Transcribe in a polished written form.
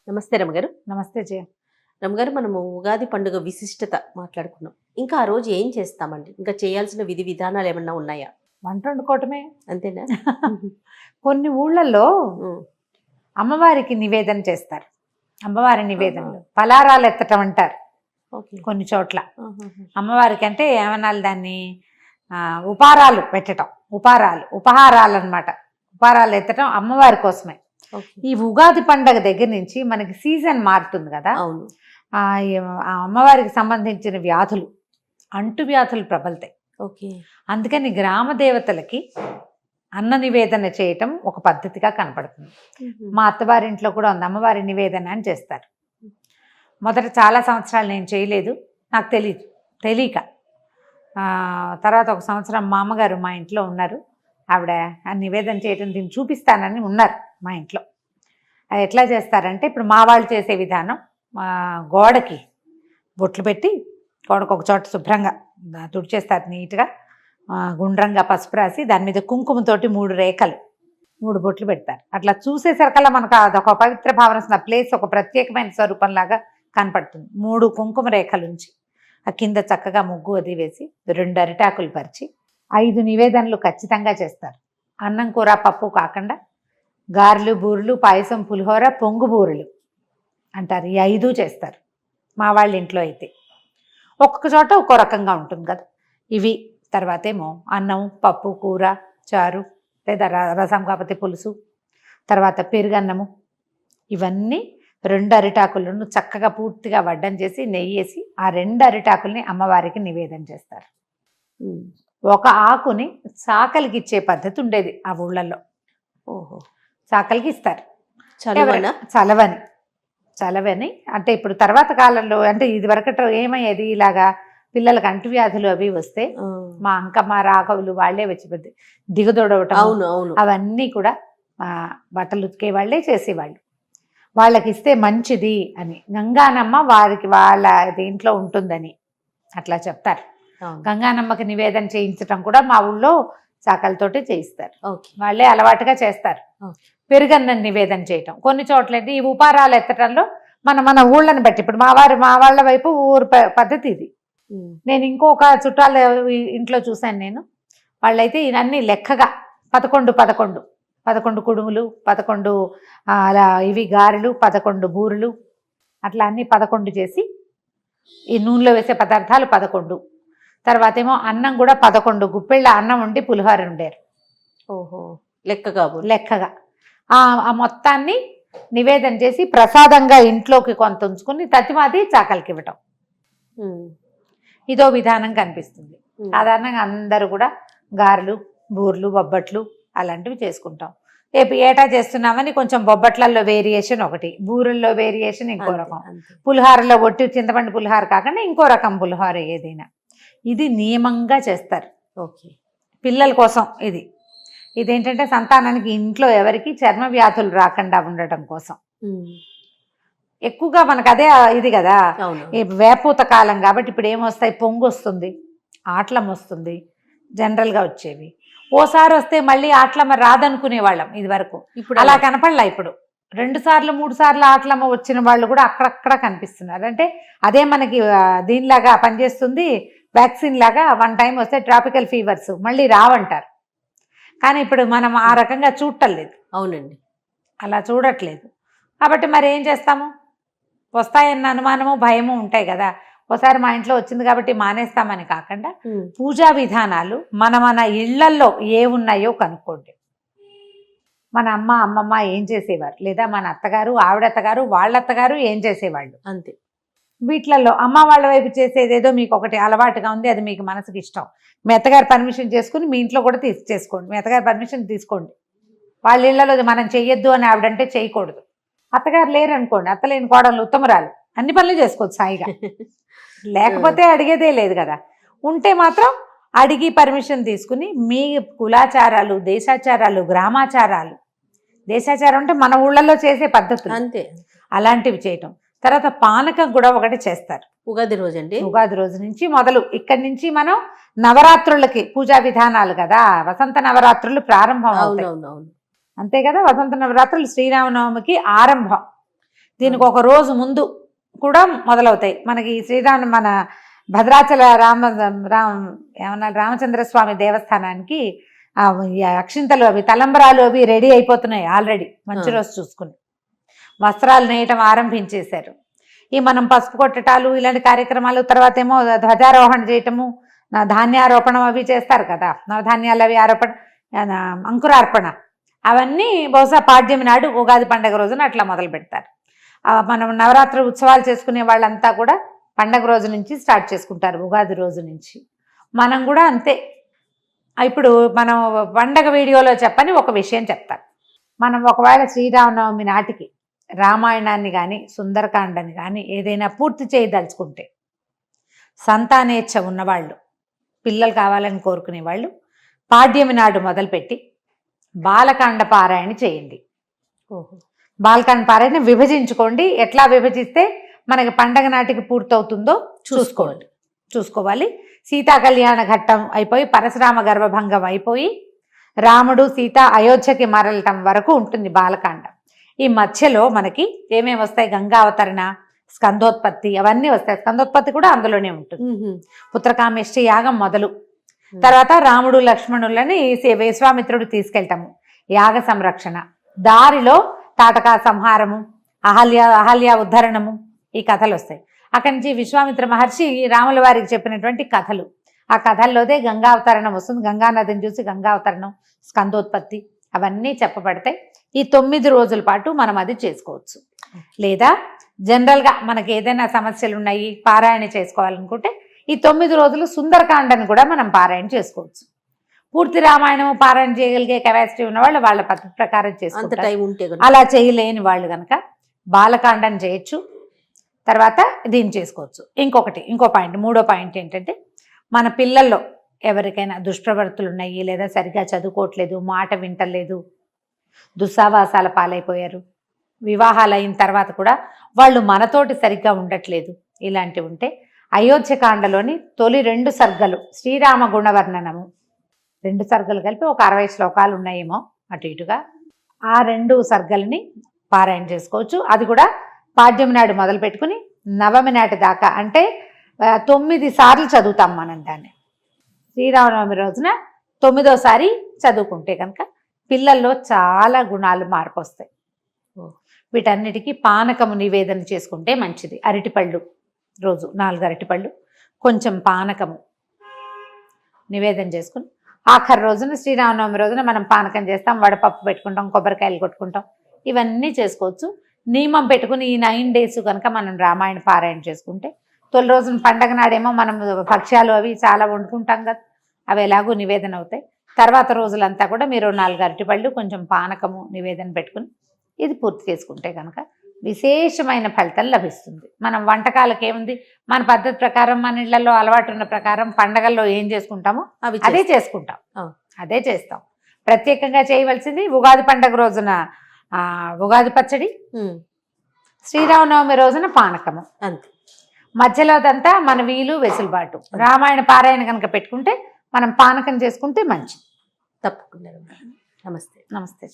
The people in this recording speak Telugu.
నమస్తే రమగారు. నమస్తే జయ. రమగారు, మనము ఉగాది పండుగ విశిష్టత మాట్లాడుకున్నాం. ఇంకా ఆ రోజు ఏం చేస్తామండి? ఇంకా చేయాల్సిన విధి విధానాలు ఏమన్నా ఉన్నాయా? వంట వండుకోవటమే. అంతేనా? కొన్ని ఊళ్ళల్లో ఉమ్, అమ్మవారికి నివేదన చేస్తారు. అమ్మవారి నివేదనలు పలారాలు ఎత్తటం అంటారు ఓకే. కొన్ని చోట్ల. ఆహాహా. అమ్మవారికి అంటే ఏమనాలి దాన్ని, ఉపారాలు పెట్టడం, ఉపహారాలు అన్నమాట. ఉపారాలు ఎత్తటం అమ్మవారి కోసమే. ఓకే. ఈ ఉగాది పండగ దగ్గర నుంచి మనకి సీజన్ మారుతుంది కదా. అవును. ఆ ఆ అమ్మవారికి సంబంధించిన వ్యాధులు, అంటు వ్యాధులు ప్రబలుతాయి. ఓకే. అందుకని గ్రామ దేవతలకి అన్న నివేదన చేయటం ఒక పద్ధతిగా కనపడుతుంది. మా అత్తవారింట్లో కూడా ఉంది, అమ్మవారి నివేదన అని చేస్తారు. మొదట చాలా సంవత్సరాలు నేను చేయలేదు, నాకు తెలియక. తర్వాత ఒక సంవత్సరం మా అమ్మగారు మా ఇంట్లో ఉన్నారు, ఆవిడ ఆ నివేదన చేయటం దీన్ని చూపిస్తానని ఉన్నారు మా ఇంట్లో. అది ఎట్లా చేస్తారంటే, ఇప్పుడు మా వాళ్ళు చేసే విధానం, గోడకి బొట్లు పెట్టి గోడకు ఒక చోట శుభ్రంగా తుడిచేస్తారు నీట్గా, గుండ్రంగా పసుపు రాసి దాని మీద కుంకుమతోటి 3 రేఖలు 3 బొట్లు పెడతారు. అట్లా చూసేసరికల్లా మనకు అదొక పవిత్ర భావన ప్లేస్ ఒక ప్రత్యేకమైన స్వరూపంలాగా కనపడుతుంది. 3 కుంకుమ రేఖలుంచి ఆ కింద చక్కగా ముగ్గు అది వేసి 2 అరిటాకులు పరిచి 5 నివేదనలు ఖచ్చితంగా చేస్తారు. అన్నం కూర పప్పు కాకుండా గారెలు, బూరెలు, పాయసం, పులిహోర, పొంగు బూరెలు అంటారు, ఈ 5 చేస్తారు మా వాళ్ళ ఇంట్లో అయితే. ఒక్కొక్క చోట ఒక్కో రకంగా ఉంటుంది కదా. ఇవి తర్వాత ఏమో అన్నం, పప్పు, కూర, చారు లేదా రసం కాకపోతే పులుసు, తర్వాత పెరుగన్నము, ఇవన్నీ 2 అరిటాకులను చక్కగా పూర్తిగా వడ్డం చేసి నెయ్యి వేసి ఆ 2 అరిటాకుల్ని అమ్మవారికి నివేదన చేస్తారు. ఒక ఆకుని సాకలికి ఇచ్చే పద్ధతి ఉండేది ఆ ఊళ్ళల్లో. ఓహో. సాకలికి ఇస్తారు. చలువనా? చలవని అంటే ఇప్పుడు తర్వాత కాలంలో అంటే ఇది వరకట ఏమయ్యేది, ఇలాగా పిల్లలకు అంటువ్యాధులు అవి వస్తే మా అంకమ్మ, రాఘవులు వాళ్ళే వచ్చి దిగదొడవటం, అవును అవును, అవన్నీ కూడా బట్టలు ఉతికే వాళ్ళే చేసేవాళ్ళు. వాళ్ళకి ఇస్తే మంచిది అని, గంగానమ్మ వారికి వాళ్ళ దీంట్లో ఉంటుందని అట్లా చెప్తారు. గంగానమ్మకి నివేదన చేయించటం కూడా మా ఊళ్ళో చాకలతోటి చేయిస్తారు. వాళ్ళే అలవాటుగా చేస్తారు. పెరుగన్నం నివేదన చేయటం కొన్ని చోట్ల, ఈ ఉపారాలు ఎత్తటంలో మన ఊళ్ళని బట్టి, ఇప్పుడు మా వాళ్ళ వైపు ఊరు పద్ధతి ఇది. నేను ఇంకొక చుట్టాల ఇంట్లో చూశాను నేను, వాళ్ళైతే ఇవన్నీ లెక్కగా 11 కుడుములు, 11 అలా ఇవి గారెలు, 11 బూరెలు, అట్లా అన్నీ 11 చేసి ఈ నూనెలో వేసే పదార్థాలు 11. తర్వాత ఏమో అన్నం కూడా 11 గుప్పెళ్ళ అన్నం ఉండి పులిహోర ఉండేరు. ఓహో, లెక్కగా ఆ మొత్తాన్ని నివేదన చేసి ప్రసాదంగా ఇంట్లోకి కొంత ఉంచుకుని తతిమాది చాకలికి ఇవ్వటం. ఇదో విధానం కనిపిస్తుంది. సాధారణంగా అందరూ కూడా గారెలు, బూర్లు, బొబ్బట్లు అలాంటివి చేసుకుంటాం. రేపు ఏటా చేస్తున్నామని కొంచెం బొబ్బట్లలో వేరియేషన్ ఒకటి, బూరెల్లో వేరియేషన్ ఇంకో రకం, పులిహారలో ఒట్టి చింతపండు పులిహార కాకుండా ఇంకో రకం పులిహార ఏదైనా, ఇది నియమంగా చేస్తారు. ఓకే. పిల్లల కోసం ఇదేంటంటే సంతానానికి ఇంట్లో ఎవరికి చర్మ వ్యాధులు రాకుండా ఉండటం కోసం. ఎక్కువగా మనకు అదే ఇది కదా, ఈ వేపూత కాలం కాబట్టి ఇప్పుడు ఏమొస్తాయి, పొంగు వస్తుంది, ఆట్లం వస్తుంది, జనరల్గా వచ్చేవి. ఓసారి వస్తే మళ్ళీ ఆట్లమ్మ రాదనుకునే వాళ్ళం ఇది వరకు. ఇప్పుడు అలా కనపడలా. ఇప్పుడు 2 సార్లు 3 సార్లు ఆట్లమ్మ వచ్చిన వాళ్ళు కూడా అక్కడక్కడ కనిపిస్తున్నారు. అంటే అదే మనకి దీనిలాగా పనిచేస్తుంది, వ్యాక్సిన్ లాగా. 1 టైం వస్తే ట్రాపికల్ ఫీవర్స్ మళ్ళీ రావంటారు. కానీ ఇప్పుడు మనం ఆ రకంగా చూడటం లేదు. అవునండి, అలా చూడట్లేదు. కాబట్టి మరి ఏం చేస్తాము, వస్తాయన్న అనుమానము, భయము ఉంటాయి కదా. ఒకసారి మా ఇంట్లో వచ్చింది కాబట్టి మానేస్తామని కాకుండా పూజా విధానాలు మన ఇళ్లల్లో ఏ ఉన్నాయో కనుక్కోండి. మన అమ్మమ్మ ఏం చేసేవారు, లేదా మన అత్తగారు, ఆవిడత్తగారు, వాళ్ళత్తగారు ఏం చేసేవాళ్ళు, అంతే. వీటిలలో అమ్మ వాళ్ళ వైపు చేసేదేదో మీకు ఒకటి అలవాటుగా ఉంది, అది మీకు మనసుకి ఇష్టం, మీ అత్తగారు పర్మిషన్ చేసుకుని మీ ఇంట్లో కూడా చేసుకోండి. మీ అత్తగారు పర్మిషన్ తీసుకోండి. వాళ్ళ ఇళ్లలో మనం చెయ్యొద్దు అని ఆవిడంటే చేయకూడదు. అత్తగారు లేరనుకోండి, అత్తలేని కోడలు ఉత్తమరాలు, అన్ని పనులు చేసుకోవచ్చు హాయిగా. లేకపోతే అడిగేదే లేదు కదా. ఉంటే మాత్రం అడిగి పర్మిషన్ తీసుకుని మీ కులాచారాలు, దేశాచారాలు, గ్రామాచారాలు, దేశాచారం అంటే మన ఊళ్ళల్లో చేసే పద్ధతులు అంతే, అలాంటివి చేయటం. తర్వాత పానకం కూడా ఒకటి చేస్తారు ఉగాది రోజు అండి. ఉగాది రోజు నుంచి మొదలు, ఇక్కడి నుంచి మనం నవరాత్రులకి పూజా విధానాలు కదా. వసంత నవరాత్రులు ప్రారంభం అవుతాయి, అంతే కదా. వసంత నవరాత్రులు శ్రీరామనవమికి ఆరంభం. దీనికి ఒక రోజు ముందు కూడా మొదలవుతాయి. మనకి మన భద్రాచల రామచంద్ర స్వామి దేవస్థానానికి ఈ అక్షింతలు అవి తలంబరాలు అవి రెడీ అయిపోతున్నాయి ఆల్రెడీ. మంచి రోజు చూసుకుని వస్త్రాలు నేయటం ఆరంభించేశారు. ఈ మనం పసుపు కొట్టటాలు ఇలాంటి కార్యక్రమాలు, తర్వాత ఏమో ధ్వజారోహణ చేయటము, ధాన్యారోపణం అవి చేస్తారు కదా, నవధాన్యాలు అవి అంకురార్పణ అవన్నీ బహుశా పాడ్యమి నాడు ఉగాది పండగ రోజున అట్లా మొదలు పెడతారు. మనం నవరాత్రి ఉత్సవాలు చేసుకునే వాళ్ళంతా కూడా పండగ రోజు నుంచి స్టార్ట్ చేసుకుంటారు, ఉగాది రోజు నుంచి. మనం కూడా అంతే. ఇప్పుడు మనం పండగ వీడియోలో చెప్పని ఒక విషయం చెప్తాను. మనం ఒకవేళ శ్రీరామనవమి నాటికి రామాయణాన్ని కానీ సుందరకాండని కానీ ఏదైనా పూర్తి చేయదలుచుకుంటే, సంతానేచ్ఛ ఉన్నవాళ్ళు, పిల్లలు కావాలని కోరుకునే వాళ్ళు పాడ్యమి నాడు మొదలుపెట్టి బాలకాండ పారాయణ చేయండి. బాలకాండ పారాయణ విభజించుకోండి. ఎట్లా విభజిస్తే మనకి పండగ నాటికి పూర్తవుతుందో చూసుకోవాలి. సీతా కళ్యాణ ఘట్టం అయిపోయి పరశురామ గర్భభంగం అయిపోయి రాముడు సీత అయోధ్యకి మరలటం వరకు ఉంటుంది బాలకాండ. ఈ మధ్యలో మనకి ఏమేమి వస్తాయి? గంగా అవతరణ, స్కందోత్పత్తి అవన్నీ వస్తాయి. స్కందోత్పత్తి కూడా అందులోనే ఉంటుంది. పుత్రకామేష్టి యాగం మొదలు, తర్వాత రాముడు లక్ష్మణులని విశ్వామిత్రుడు తీసుకెళ్తాము, యాగ సంరక్షణ, దారిలో తాటకా సంహారము, అహల్య ఉద్ధరణము, ఈ కథలు వస్తాయి. అక్కడి నుంచి విశ్వామిత్ర మహర్షి రాముల వారికి చెప్పినటువంటి కథలు, ఆ కథల్లోదే గంగా అవతరణం వస్తుంది. గంగా నదిని చూసి గంగా అవతరణం, స్కందోత్పత్తి అవన్నీ చెప్పబడతాయి. ఈ 9 రోజుల పాటు మనం అది చేసుకోవచ్చు. లేదా జనరల్గా మనకి ఏదైనా సమస్యలు ఉన్నాయి పారాయణ చేసుకోవాలనుకుంటే ఈ 9 రోజులు సుందరకాండని కూడా మనం పారాయణ చేసుకోవచ్చు. పూర్తి రామాయణము పారాయణ చేయగలిగే కెపాసిటీ ఉన్న వాళ్ళు వాళ్ళ పద్ధతి ప్రకారం చేసుకుంటారు. అలా చేయలేని వాళ్ళు కనుక బాలకాండని చేయొచ్చు, తర్వాత దీన్ని చేసుకోవచ్చు. ఇంకో పాయింట్, మూడో పాయింట్ ఏంటంటే, మన పిల్లల్లో ఎవరికైనా దుష్ప్రవర్తులు ఉన్నాయి, లేదా సరిగా చదువుకోవట్లేదు, మాట వింటలేదు, దుస్సావాసాల పాలైపోయారు, వివాహాలు అయిన తర్వాత కూడా వాళ్ళు మనతోటి సరిగ్గా ఉండట్లేదు, ఇలాంటివి ఉంటే అయోధ్యకాండలోని తొలి 2 సర్గలు శ్రీరామ గుణవర్ణనము, 2 సర్గలు కలిపి ఒక 60 శ్లోకాలు ఉన్నాయేమో అటు ఇటుగా, ఆ 2 సర్గల్ని పారాయణ చేసుకోవచ్చు. అది కూడా పాడ్యమి నాడు మొదలు పెట్టుకుని నవమి నాటి దాకా, అంటే 9 సార్లు చదువుతాం మనం దాన్ని. శ్రీరామనవమి రోజున 9వ చదువుకుంటే కనుక పిల్లల్లో చాలా గుణాలు మార్పు వస్తాయి. వీటన్నిటికీ పానకము నివేదన చేసుకుంటే మంచిది. అరటిపళ్ళు రోజు 4 అరటిపళ్ళు, కొంచెం పానకము నివేదన చేసుకుని ఆఖరి రోజున శ్రీరామనవమి రోజున మనం పానకం చేస్తాం, వడపప్పు పెట్టుకుంటాం, కొబ్బరికాయలు కొట్టుకుంటాం, ఇవన్నీ చేసుకోవచ్చు. నియమం పెట్టుకుని ఈ 9 డేస్ కనుక మనం రామాయణ పారాయణ చేసుకుంటే, తొలి రోజున పండగ నాడేమో మనం భక్ష్యాలు అవి చాలా వండుకుంటాం కదా, అవి ఎలాగో నివేదన అవుతాయి. తర్వాత రోజులంతా కూడా మీరు 4 అరటిపళ్ళు, కొంచెం పానకము నివేదన పెట్టుకుని ఇది పూర్తి చేసుకుంటే కనుక విశేషమైన ఫలితం లభిస్తుంది. మనం వంటకాలకు ఏముంది, మన పద్ధతి ప్రకారం, మన ఇళ్లలో అలవాటు ఉన్న ప్రకారం పండగల్లో ఏం చేసుకుంటామో అదే చేసుకుంటాం, అదే చేస్తాం. ప్రత్యేకంగా చేయవలసింది ఉగాది పండగ రోజున ఉగాది పచ్చడి, శ్రీరామనవమి రోజున పానకము, అంతే. మధ్యలో అదంతా మన వీలు వెసులుబాటు. రామాయణ పారాయణ కనుక పెట్టుకుంటే మనం పానకం చేసుకుంటే మంచిది. తప్పకుండా. నమస్తే. నమస్తే.